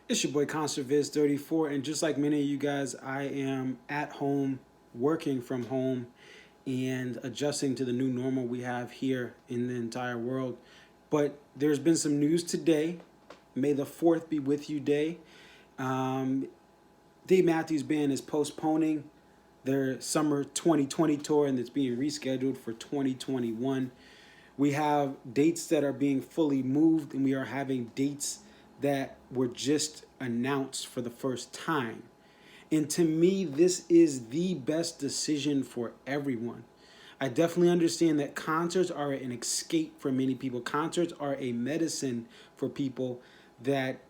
It's your boy ConcertViz34, and just like many of you guys, I am at home, working from home, and adjusting to the new normal we have here in the entire world. But there's been some news today. May the 4th be with you day. Um, Dave Matthews Band is postponing their summer 2020 tour, and it's being rescheduled for 2021. We have dates that are being fully moved, and we are having dates that were just announced for the first time. And to me, this is the best decision for everyone. I definitely understand that concerts are an escape for many people. Concerts are a medicine for people that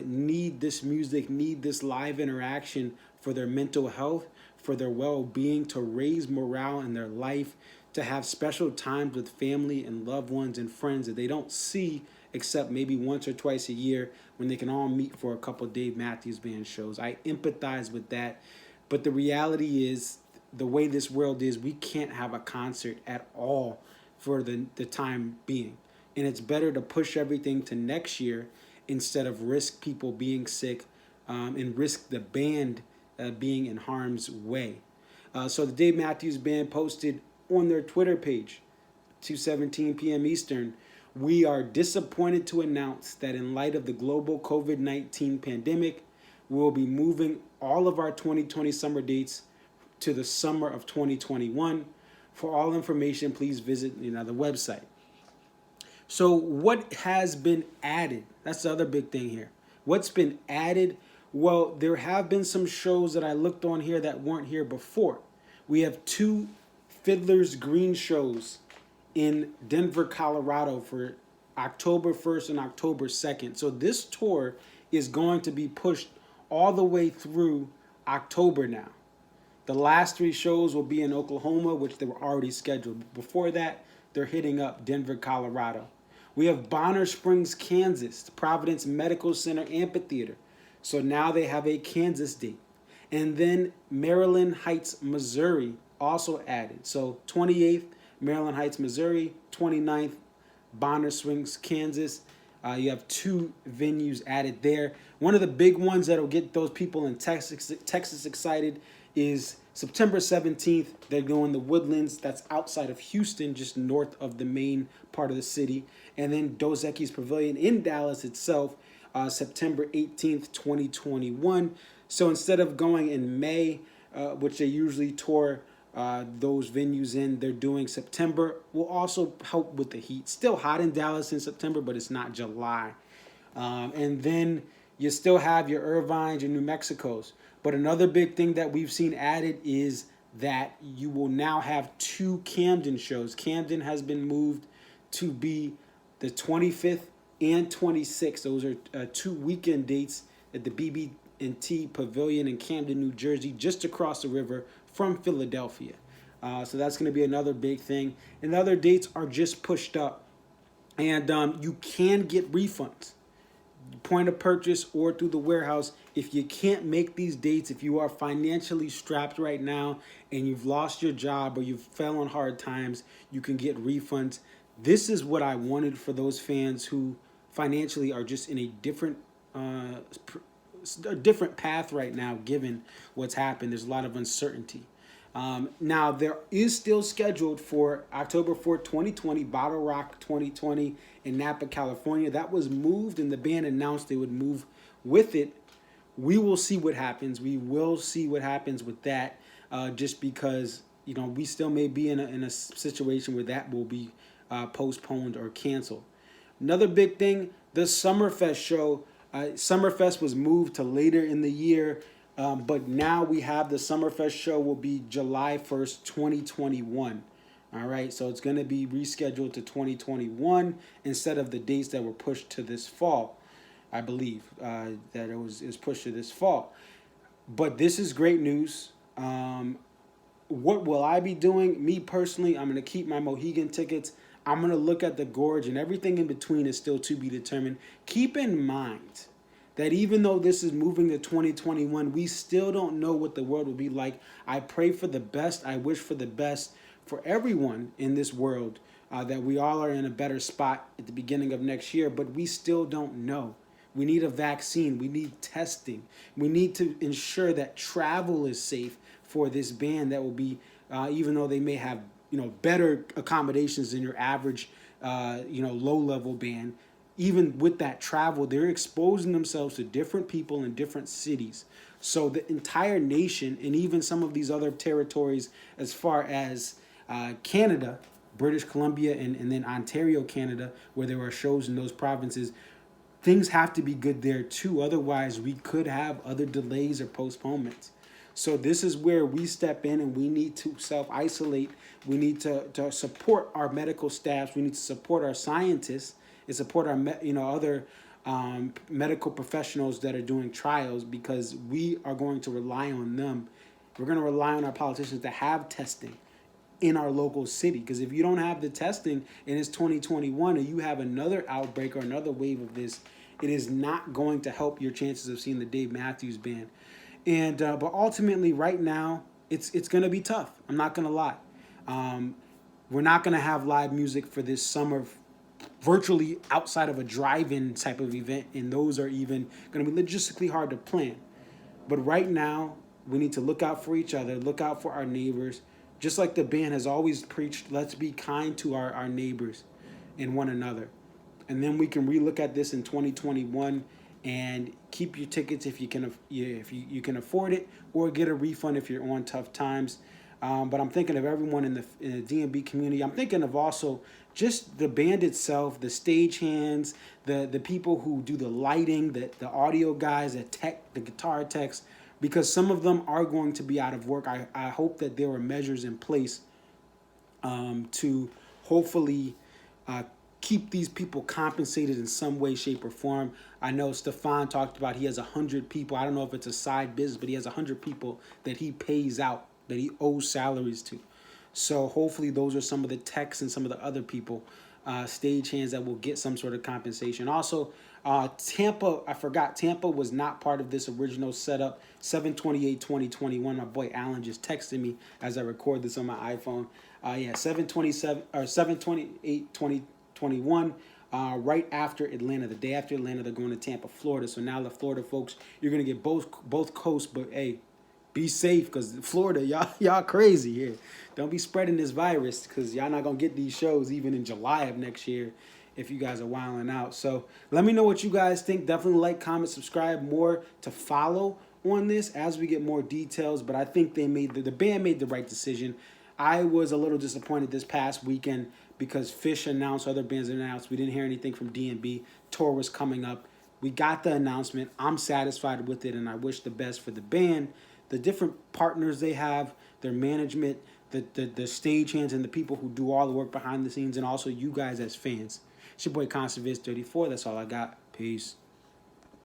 need this music, need this live interaction for their mental health, for their well being, to raise morale in their life, to have special times with family and loved ones and friends that they don't see except maybe once or twice a year when they can all meet for a couple of Dave Matthews Band shows. I empathize with that. But the reality is, the way this world is, we can't have a concert at all for the time being. And it's better to push everything to next year instead of risk people being sick and risk the band being in harm's way. So the Dave Matthews Band posted on their Twitter page, 2:17 p.m. Eastern, we are disappointed to announce that in light of the global COVID-19 pandemic, we will be moving all of our 2020 summer dates to the summer of 2021. For all information, please visit the website. So what has been added? That's the other big thing here. What's been added? Well, there have been some shows that I looked on here that weren't here before. We have two Fiddler's Green shows in Denver, Colorado for October 1st and October 2nd. So this tour is going to be pushed all the way through October now. The last three shows will be in Oklahoma, which they were already scheduled. Before that, they're hitting up Denver, Colorado. We have Bonner Springs, Kansas, the Providence Medical Center Amphitheater. So now they have a Kansas date. And then Maryland Heights, Missouri also added. So 28th, Maryland Heights, Missouri, 29th, Bonner Springs, Kansas. You have two venues added there. One of the big ones that will get those people in Texas excited is September 17th. They're going to Woodlands. That's outside of Houston, just north of the main part of the city. And then Dos Equis Pavilion in Dallas itself, September 18th, 2021. So instead of going in May, which they usually tour those venues in, they're doing September. Will also help with the heat. Still hot in Dallas in September, but it's not July. And then you still have your Irvines, your New Mexicos. But another big thing that we've seen added is that you will now have two Camden shows. Camden has been moved to be the 25th and 26th. Those are two weekend dates at the BB&T Pavilion in Camden, New Jersey, just across the river from Philadelphia. So that's going to be another big thing. And the other dates are just pushed up. And you can get refunds, point of purchase or through the warehouse. If you can't make these dates, if you are financially strapped right now and you've lost your job or you've fell on hard times, you can get refunds. This is what I wanted for those fans who financially are just in a different path right now, given what's happened. There's a lot of uncertainty. Now, there is still scheduled for October 4th, 2020, Bottle Rock 2020 in Napa, California. That was moved, and the band announced they would move with it. We will see what happens. We will see what happens with that, just because we still may be in a situation where that will be postponed or canceled. Another big thing, the Summerfest show. Summerfest was moved to later in the year. But now we have the Summerfest show will be July 1st, 2021. All right, so it's going to be rescheduled to 2021 instead of the dates that were pushed to this fall. I believe that it was pushed to this fall. But this is great news. What will I be doing? Me personally, I'm going to keep my Mohegan tickets. I'm going to look at the Gorge, and everything in between is still to be determined. Keep in mind that even though this is moving to 2021, we still don't know what the world will be like. I pray for the best. I wish for the best for everyone in this world, that we all are in a better spot at the beginning of next year, but we still don't know. We need a vaccine. We need testing. We need to ensure that travel is safe for this band that will be, even though they may have, better accommodations than your average, low-level band. Even with that travel, they're exposing themselves to different people in different cities. So the entire nation, and even some of these other territories, as far as Canada, British Columbia, and then Ontario, Canada, where there are shows in those provinces, things have to be good there too. Otherwise, we could have other delays or postponements. So this is where we step in, and we need to self-isolate. We need to support our medical staffs. We need to support our scientists and support our other medical professionals that are doing trials, because we are going to rely on them. We're going to rely on our politicians to have testing in our local city, because if you don't have the testing and it's 2021 and you have another outbreak or another wave of this, it is not going to help your chances of seeing the Dave Matthews Band. And but ultimately, right now, it's going to be tough. I'm not going to lie. We're not going to have live music for this summer, virtually outside of a drive-in type of event, and those are even going to be logistically hard to plan. But right now, we need to look out for each other, look out for our neighbors. Just like the band has always preached, let's be kind to our neighbors and one another. And then we can relook at this in 2021 and keep your tickets if you can afford it, or get a refund if you're on tough times. But I'm thinking of everyone in the DMB community. I'm thinking of also just the band itself, the stagehands, the people who do the lighting, the audio guys, the guitar techs, because some of them are going to be out of work. I hope that there are measures in place to hopefully keep these people compensated in some way, shape, or form. I know Stefan talked about he has 100 people. I don't know if it's a side business, but he has 100 people that he pays out, that he owes salaries to. So hopefully those are some of the techs and some of the other people, stagehands, that will get some sort of compensation. Also, Tampa, I forgot, Tampa was not part of this original setup. 7/28/2021. My boy Alan just texted me as I record this on my iPhone. 7/27 or 7/28/2021. Right after Atlanta, the day after Atlanta, they're going to Tampa, Florida. So now the Florida folks, you're gonna get both coasts, but hey, be safe, because Florida, y'all crazy here. Don't be spreading this virus, because y'all not gonna get these shows even in July of next year if you guys are wilding out. So let me know what you guys think. Definitely like, comment, subscribe, more to follow on this as we get more details. But I think the band made the right decision. I was a little disappointed this past weekend because Fish announced, other bands announced. We didn't hear anything from DMB. Tour was coming up. We got the announcement. I'm satisfied with it, and I wish the best for the band, the different partners they have, their management, the stagehands, and the people who do all the work behind the scenes, and also you guys as fans. It's your boy Conserviz 34. That's all I got. Peace.